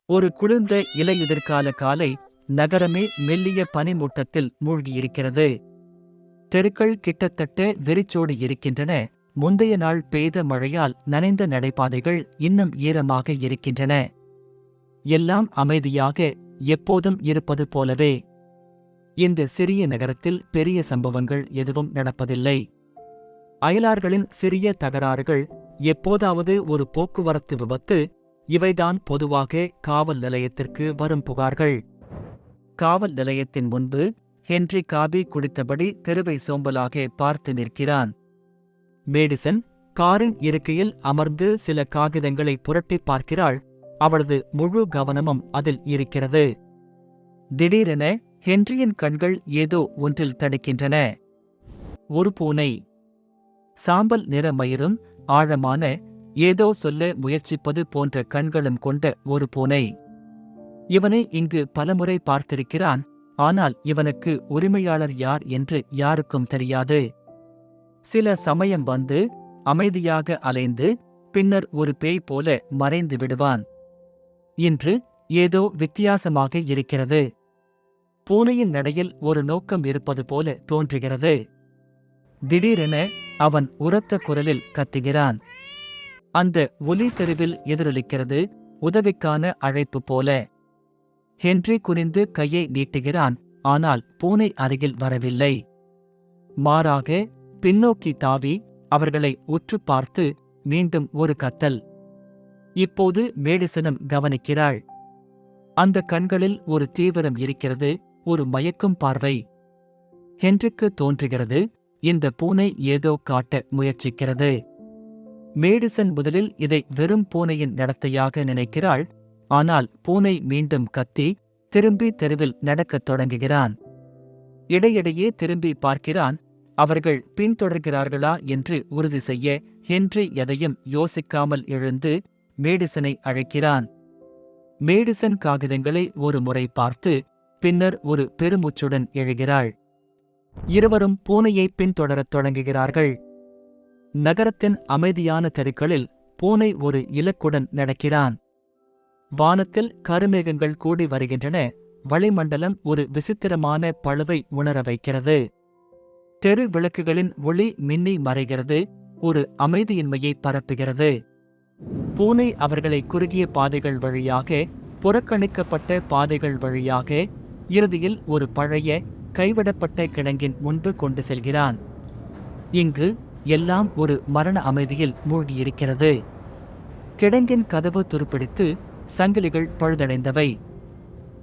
ஒரு குளிர்ந்த இலையுதிர்கால காலை நகரமே மெல்லிய பனிமூட்டத்தில் மூழ்கியிருக்கிறது. தெருக்கள் கிட்டத்தட்ட வெறிச்சோடி இருக்கின்றன. முந்தைய நாள் பெய்த மழையால் நனைந்த நடைபாதைகள் இன்னும் ஈரமாக இருக்கின்றன. எல்லாம் அமைதியாக எப்போதும் இருப்பது போலவே. இந்த சிறிய நகரத்தில் பெரிய சம்பவங்கள் எதுவும் நடப்பதில்லை. அயலார்களின் சிறிய தகராறுகள், எப்போதாவது ஒரு போக்குவரத்து விபத்து, இவைதான் பொதுவாக காவல் நிலையத்திற்கு வரும் புகார்கள். காவல் நிலையத்தின் முன்பு ஹென்றி காபி குடித்தபடி தெருவை சோம்பலாக பார்த்து நிற்கிறான். மேடிசன் காரின் இருக்கையில் அமர்ந்து சில காகிதங்களை புரட்டிப் பார்க்கிறாள். அவளது முழு கவனமும் அதில் இருக்கிறது. திடீரென ஹென்ரியின் கண்கள் ஏதோ ஒன்றில் தடுக்கின்றன. ஒரு பூனை. சாம்பல் நிற மயிரும் ஆழமான, ஏதோ சொல்ல முயற்சிப்பது போன்ற கண்களும் கொண்ட ஒரு பூனை. இவனை இங்கு பலமுறை பார்த்திருக்கிறான். ஆனால் இவனுக்கு உரிமையாளர் யார் என்று யாருக்கும் தெரியாது. சில சமயம் வந்து அமைதியாக அலைந்து பின்னர் ஒரு பேய் போல மறைந்து விடுவான். இன்று ஏதோ வித்தியாசமாக இருக்கிறது. பூனையின் நடையில் ஒரு நோக்கம் இருப்பது போல தோன்றுகிறது. திடீரென அவன் உரத்த குரலில் கத்துகிறான். அந்த ஒலி தெருவில் எதிரொலிக்கிறது, உதவிக்கான அழைப்பு போல. ஹென்றி குனிந்து கையை நீட்டுகிறான். ஆனால் பூனை அருகில் வரவில்லை. மாறாக பின்னோக்கி தாவி அவர்களை உற்று பார்த்து மீண்டும் ஒரு கத்தல். இப்போது மேடிசனும் கவனிக்கிறாள். அந்த கண்களில் ஒரு தீவிரம் இருக்கிறது, ஒரு மயக்கும் பார்வை. ஹென்றிக்கு தோன்றுகிறது, இந்த பூனை ஏதோ காட்ட முயற்சிக்கிறது. மேடிசன் முதலில் இதை வெறும் பூனையின் நடத்தையாக நினைக்கிறாள். ஆனால் பூனை மீண்டும் கத்தி திரும்பி தெருவில் நடக்கத் தொடங்குகிறான். இடையிடையே திரும்பி பார்க்கிறான். அவர்கள் பின்தொடர்கிறார்களா என்று உறுதி செய்ய ஹென்றி எதையும் யோசிக்காமல் எழுந்து மேடிசனை அழைக்கிறான். மேடிசன் காகிதங்களை ஒரு முறை பார்த்து பின்னர் ஒரு பெருமூச்சுடன் எழுகிறாள். இருவரும் பூனையை பின்தொடரத் தொடங்குகிறார்கள். நகரத்தின் அமைதியான தெருக்களில் பூனை ஒரு இலக்குடன் நடக்கிறான். வானத்தில் கருமேகங்கள் கூடி வருகின்றன. வளிமண்டலம் ஒரு விசித்திரமான பளுவை உணர வைக்கிறது. தெரு விளக்குகளின் ஒளி மின்னி மறைகிறது, ஒரு அமைதியின்மையை பரப்புகிறது. பூனை அவர்களை குறுகிய பாதைகள் வழியாக, புறக்கணிக்கப்பட்ட பாதைகள் வழியாக, இறுதியில் ஒரு பழைய கைவிடப்பட்ட கிடங்கின் முன்பு கொண்டு செல்கிறான். இங்கு எல்லாம் ஒரு மரண அமைதியில் மூழ்கியிருக்கிறது. கிடங்கின் கதவு துருப்பிடித்து சங்கிலிகள் பழுதடைந்தவை.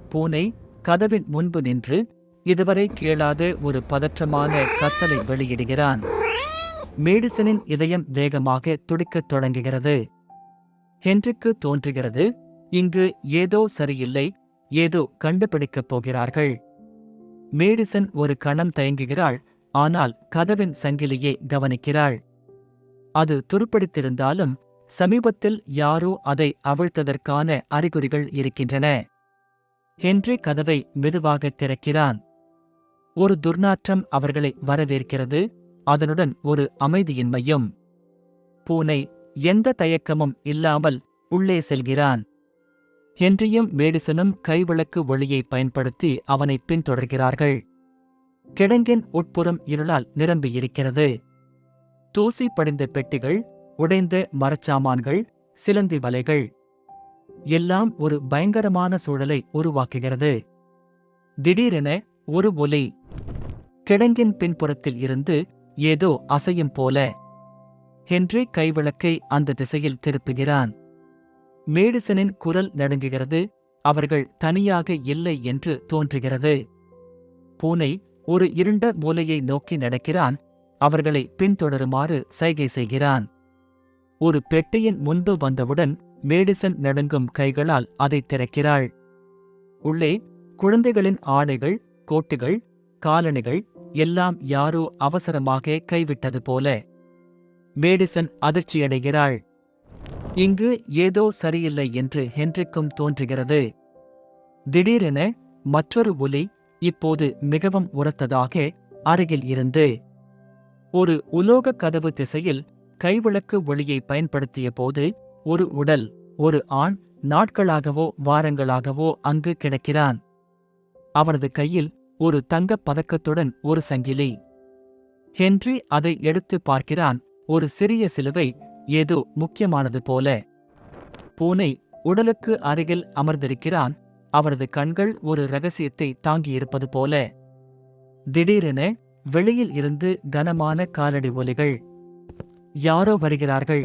பூனை கதவின் முன்பு நின்று இதுவரை கேளாத ஒரு பதற்றமான கத்தலை வெளியிடுகிறான். மேடிசனின் இதயம் வேகமாக துடிக்கத் தொடங்குகிறது. ஹென்றிக்கு தோன்றுகிறது, இங்கு ஏதோ சரியில்லை, ஏதோ கண்டுபிடிக்கப் போகிறார்கள். மேடிசன் ஒரு கணம் தயங்குகிறாள். ஆனால் கதவின் சங்கிலியை கவனிக்கிறாள். அது துருப்பிடித்திருந்தாலும் சமீபத்தில் யாரோ அதை அவிழ்த்ததற்கான அறிகுறிகள் இருக்கின்றன. ஹென்றி கதவை மெதுவாக திறக்கிறான். ஒரு துர்நாற்றம் அவர்களை வரவேற்கிறது, அதனுடன் ஒரு அமைதியின்மையும். பூனை எந்த தயக்கமும் இல்லாமல் உள்ளே செல்கிறான். ஹென்ரியும் மேடிசனும் கைவிளக்கு ஒளியை பயன்படுத்தி அவனை பின்தொடர்கிறார்கள். கிடங்கின் உட்புறம் இருளால் நிரம்பியிருக்கிறது. தூசி படிந்த பெட்டிகள், உடைந்த மரச்சாமான்கள், சிலந்தி வலைகள் எல்லாம் ஒரு பயங்கரமான சூழலை உருவாக்குகிறது. திடீரென ஒரு ஒலி. கிடங்கின் பின்புறத்தில் இருந்து ஏதோ அசையும் போல. ஹென்றி கைவிளக்கை அந்த திசையில் திருப்புகிறான். மேடிசனின் குரல் நடுங்குகிறது. அவர்கள் தனியாக இல்லை என்று தோன்றுகிறது. பூனை ஒரு இருண்ட மூலையை நோக்கி நடக்கிறான். அவர்களை பின்தொடருமாறு சைகை செய்கிறான். ஒரு பெட்டியின் முன்பு வந்தவுடன் மேடிசன் நடுங்கும் கைகளால் அதை திறக்கிறாள். உள்ளே குழந்தைகளின் ஆடைகள், கோட்டுகள், காலணிகள் எல்லாம் யாரோ அவசரமாக கைவிட்டது போல. மேடிசன் அதிர்ச்சியடைகிறாள். இங்கு ஏதோ சரியில்லை என்று ஹென்றிக்கும் தோன்றுகிறது. திடீரென மற்றொரு ஒலி, இப்போது மிகவும் உரத்ததாக, அருகில் இருந்து. ஒரு உலோக கதவு திசையில் கைவிளக்கு ஒளியை பயன்படுத்திய போது ஒரு உடல், ஒரு ஆண், நாட்களாகவோ வாரங்களாகவோ அங்கு கிடக்கிறான். அவனது கையில் ஒரு தங்கப் பதக்கத்துடன் ஒரு சங்கிலி. ஹென்றி அதை எடுத்து பார்க்கிறான். ஒரு சிறிய சிலுவை, ஏதோ முக்கியமானது போல. பூனை உடலுக்கு அருகில் அமர்ந்திருக்கிறான். அவரது கண்கள் ஒரு இரகசியத்தை தாங்கியிருப்பது போல. திடீரென வெளியில் இருந்து கனமான காலடி ஒலிகள். யாரோ வருகிறார்கள்.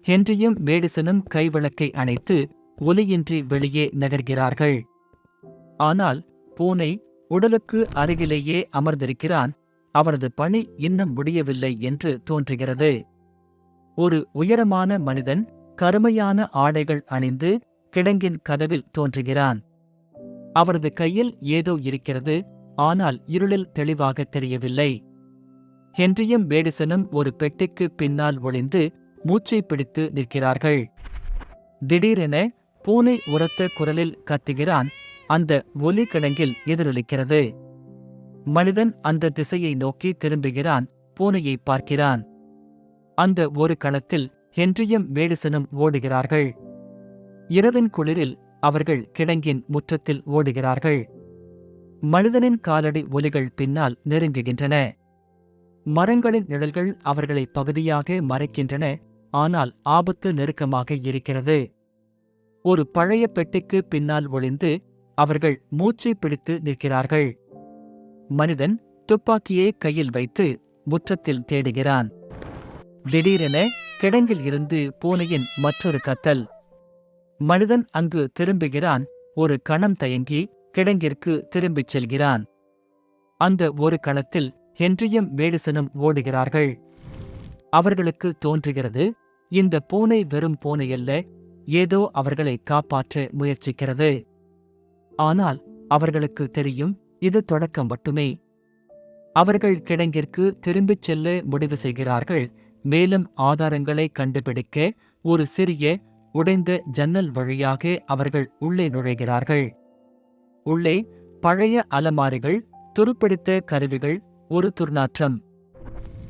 ஹென்ரியும் மேடிசனும் கைவிளக்கை அணைத்து ஒலியின்றி வெளியே நகர்கிறார்கள். ஆனால் பூனை உடலுக்கு அருகிலேயே அமர்ந்திருக்கிறான். அவரது பணி இன்னும் முடியவில்லை என்று தோன்றுகிறது. ஒரு உயரமான மனிதன் கருமையான ஆடைகள் அணிந்து கிடங்கின் கதவில் தோன்றுகிறான். அவரது கையில் ஏதோ இருக்கிறது, ஆனால் இருளில் தெளிவாக தெரியவில்லை. ஹென்ரியும் மேடிசனும் ஒரு பெட்டிக்கு பின்னால் ஒளிந்து மூச்சை பிடித்து நிற்கிறார்கள். திடீரென பூனை உரத்த குரலில் கத்துகிறான். அந்த ஒலி கிடங்கில் எதிரொலிக்கிறது. மனிதன் அந்த திசையை நோக்கி திரும்புகிறான். பூனையை பார்க்கிறான். அந்த ஒரு கணத்தில் ஹென்ரியும் மேடிசனும் ஓடுகிறார்கள். இரவின் குளிரில் அவர்கள் கிடங்கின் முற்றத்தில் ஓடுகிறார்கள். மனிதனின் காலடி ஒலிகள் பின்னால் நெருங்குகின்றன. மரங்களின் நிழல்கள் அவர்களை பகுதியாக மறைக்கின்றன. ஆனால் ஆபத்து நெருக்கமாக இருக்கிறது. ஒரு பழைய பெட்டிக்கு பின்னால் ஒளிந்து அவர்கள் மூச்சை பிடித்து நிற்கிறார்கள். மனிதன் துப்பாக்கியை கையில் வைத்து முற்றத்தில் தேடுகிறான். திடீரென கிடங்கில் இருந்து பூனையின் மற்றொரு கத்தல். மனிதன் அங்கு திரும்புகிறான். ஒரு கணம் தயங்கி கிடங்கிற்கு திரும்பிச் செல்கிறான். அந்த ஒரு கணத்தில் ஹென்ரியும் மேடிசனும் ஓடுகிறார்கள். அவர்களுக்கு தோன்றுகிறது, இந்த பூனை வெறும் பூனையல்ல, ஏதோ அவர்களை காப்பாற்ற முயற்சிக்கிறது. ஆனால் அவர்களுக்கு தெரியும், இது தொடக்கம் மட்டுமே. அவர்கள் கிடங்கிற்கு திரும்பிச் செல்ல முடிவு செய்கிறார்கள். மேலும் ஆதாரங்களை கண்டுபிடிக்க ஒரு சிறிய உடைந்த ஜன்னல் வழியாக அவர்கள் உள்ளே நுழைகிறார்கள். உள்ளே பழைய அலமாரிகள், துருப்பிடித்த கருவிகள், ஒரு துர்நாற்றம்.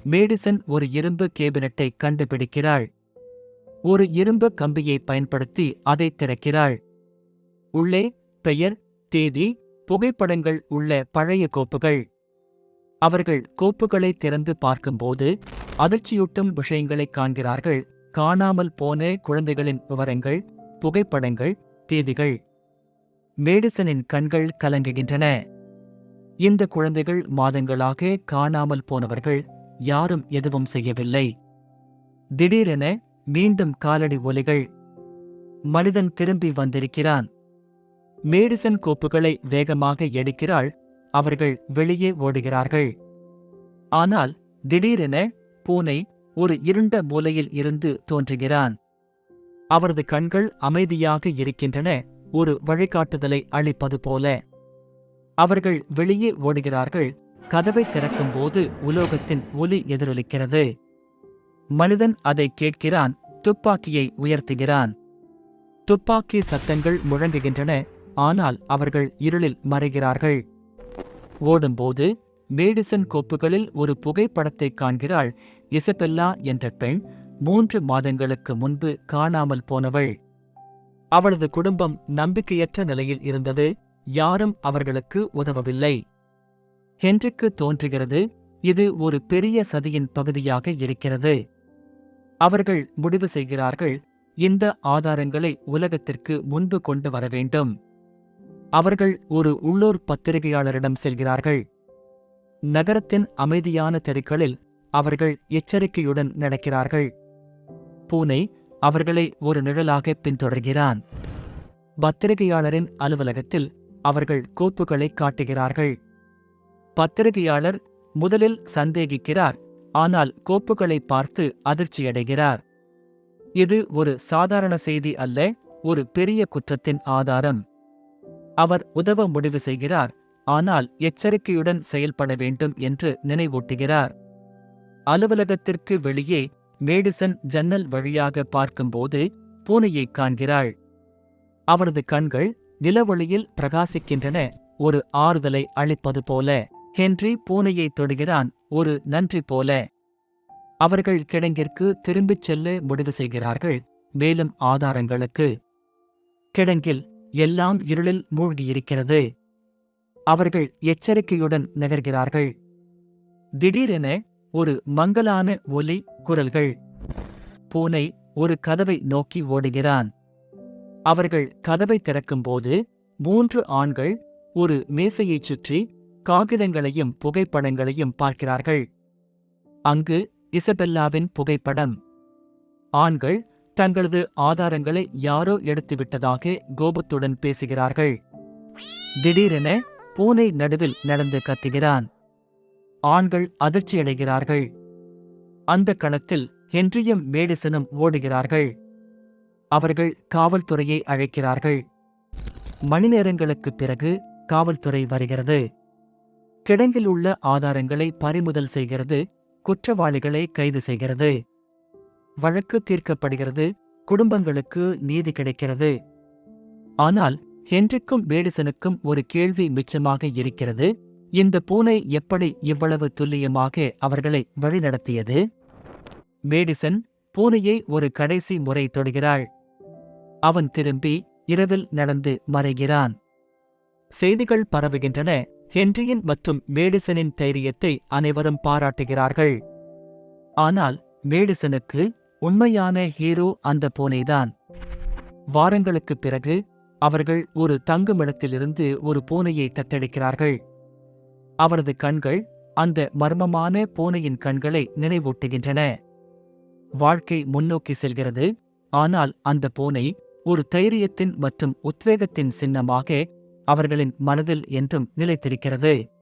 மேடிசன் ஒரு இரும்பு கேபினட்டை கண்டுபிடிக்கிறாள். ஒரு இரும்பு கம்பியை பயன்படுத்தி அதை திறக்கிறாள். உள்ளே பெயர், தேதி, புகைப்படங்கள் உள்ள பழைய கோப்புகள். அவர்கள் கோப்புகளை திறந்து பார்க்கும்போது அதிர்ச்சியூட்டும் விஷயங்களைக் காண்கிறார்கள். காணாமல் போன குழந்தைகளின் விவரங்கள், புகைப்படங்கள், தேதிகள். மேடிசனின் கண்கள் கலங்குகின்றன. இந்த குழந்தைகள் மாதங்களாக காணாமல் போனவர்கள். யாரும் எதுவும் செய்யவில்லை. திடீரென மீண்டும் காலடி ஒலிகள். மனிதன் திரும்பி வந்திருக்கிறான். மேடிசன் கோப்புகளை வேகமாக எடுக்கிறாள். அவர்கள் வெளியே ஓடுகிறார்கள். ஆனால் திடீரென பூனை ஒரு இருண்ட மூலையில் இருந்து தோன்றுகிறான். அவரது கண்கள் அமைதியாக இருக்கின்றன, ஒரு வழிகாட்டுதலை அளிப்பது போல. அவர்கள் வெளியே ஓடுகிறார்கள். கதவை திறக்கும்போது உலோகத்தின் ஒலி எதிரொலிக்கிறது. மனிதன் அதை கேட்கிறான். துப்பாக்கியை உயர்த்துகிறான். துப்பாக்கி சத்தங்கள் முழங்குகின்றன. ஆனால் அவர்கள் இருளில் மறைகிறார்கள். ஓடும்போது மேடிசன் கோப்புகளில் ஒரு புகைப்படத்தை காண்கிறாள். இசபெல்லா என்ற பெண் 3 மாதங்களுக்கு முன்பு காணாமல் போனவள். அவளது குடும்பம் நம்பிக்கையற்ற நிலையில் இருந்தது. யாரும் அவர்களுக்கு உதவவில்லை. ஹென்றிக்கு தோன்றுகிறது, இது ஒரு பெரிய சதியின் பகுதியாக இருக்கிறது. அவர்கள் முடிவு செய்கிறார்கள், இந்த ஆதாரங்களை உலகத்திற்கு முன்பு கொண்டு வர வேண்டும். அவர்கள் ஒரு உள்ளூர் பத்திரிகையாளரிடம் செல்கிறார்கள். நகரத்தின் அமைதியான தெருக்களில் அவர்கள் எச்சரிக்கையுடன் நடக்கிறார்கள். பூனை அவர்களை ஒரு நிழலாக பின்தொடர்கிறான். பத்திரிகையாளரின் அலுவலகத்தில் அவர்கள் கோப்புகளை காட்டுகிறார்கள். பத்திரிகையாளர் முதலில் சந்தேகிக்கிறார், ஆனால் கோப்புகளை பார்த்து அதிர்ச்சியடைகிறார். இது ஒரு சாதாரண செய்தி அல்ல, ஒரு பெரிய குற்றத்தின் ஆதாரம். அவர் உதவ முடிவு செய்கிறார், ஆனால் எச்சரிக்கையுடன் செயல்பட வேண்டும் என்று நினைவூட்டுகிறார். அலுவலகத்திற்கு வெளியே மேடிசன் ஜன்னல் வழியாக பார்க்கும்போது பூனையைக் காண்கிறாள். அவரது கண்கள் நிலவொளியில் பிரகாசிக்கின்றன, ஒரு ஆறுதலை அளிப்பது போல. ஹென்றி பூனையை தொடுகிறான், ஒரு நன்றி போல. அவர்கள் கிடங்கிற்கு திரும்பிச் செல்ல முடிவு செய்கிறார்கள், மேலும் ஆதாரங்களுக்கு. கிடங்கில் எல்லாம் இருளில் மூழ்கியிருக்கிறது. அவர்கள் எச்சரிக்கையுடன் நகர்கிறார்கள். திடீரென ஒரு மங்கலான ஒலி குரல்கள். பூனை ஒரு கதவை நோக்கி ஓடுகிறான். அவர்கள் கதவை திறக்கும்போது 3 ஆண்கள் ஒரு மேசையைச் சுற்றி காகிதங்களையும் புகைப்படங்களையும் பார்க்கிறார்கள். அங்கு இசபெல்லாவின் புகைப்படம். ஆண்கள் தங்களது ஆதாரங்களை யாரோ எடுத்துவிட்டதாக கோபத்துடன் பேசுகிறார்கள். திடீரென பூனை நடுவில் நடந்து கத்துகிறான். ஆண்கள் அதிர்ச்சியடைகிறார்கள். அந்த களத்தில் ஹென்ரியும் மேடிசனும் ஓடுகிறார்கள். அவர்கள் காவல்துறையை அழைக்கிறார்கள். மணிநேரங்களுக்குப் பிறகு காவல்துறை வருகிறது. கிடங்கில் உள்ள ஆதாரங்களை பறிமுதல் செய்கிறது. குற்றவாளிகளை கைது செய்கிறது. வழக்கு தீர்க்கப்படுகிறது. குடும்பங்களுக்கு நீதி கிடைக்கிறது. ஆனால் ஹென்ரிக்கும் மேடிசனுக்கும் ஒரு கேள்வி மிச்சமாக இருக்கிறது. இந்த பூனை எப்படி இவ்வளவு துல்லியமாக அவர்களை வழிநடத்தியது? மேடிசன் பூனையை ஒரு கடைசி முறை தொடுகிறாள். அவன் திரும்பி இரவில் நடந்து மறைகிறான். செய்திகள் பரவுகின்றன. ஹென்ரியின் மற்றும் மேடிசனின் தைரியத்தை அனைவரும் பாராட்டுகிறார்கள். ஆனால் மேடிசனுக்கு உண்மையான ஹீரோ அந்த பூனைதான். வாரங்களுக்குப் பிறகு அவர்கள் ஒரு தங்குமிடத்திலிருந்து ஒரு பூனையை தத்தெடுக்கிறார்கள். அவரது கண்கள் அந்த மர்மமான பூனையின் கண்களை நினைவூட்டுகின்றன. வாழ்க்கை முன்னோக்கி செல்கிறது. ஆனால் அந்த பூனை ஒரு தைரியத்தின் மற்றும் உத்வேகத்தின் சின்னமாக அவர்களின் மனதில் என்றும் நிலைத்திருக்கிறது.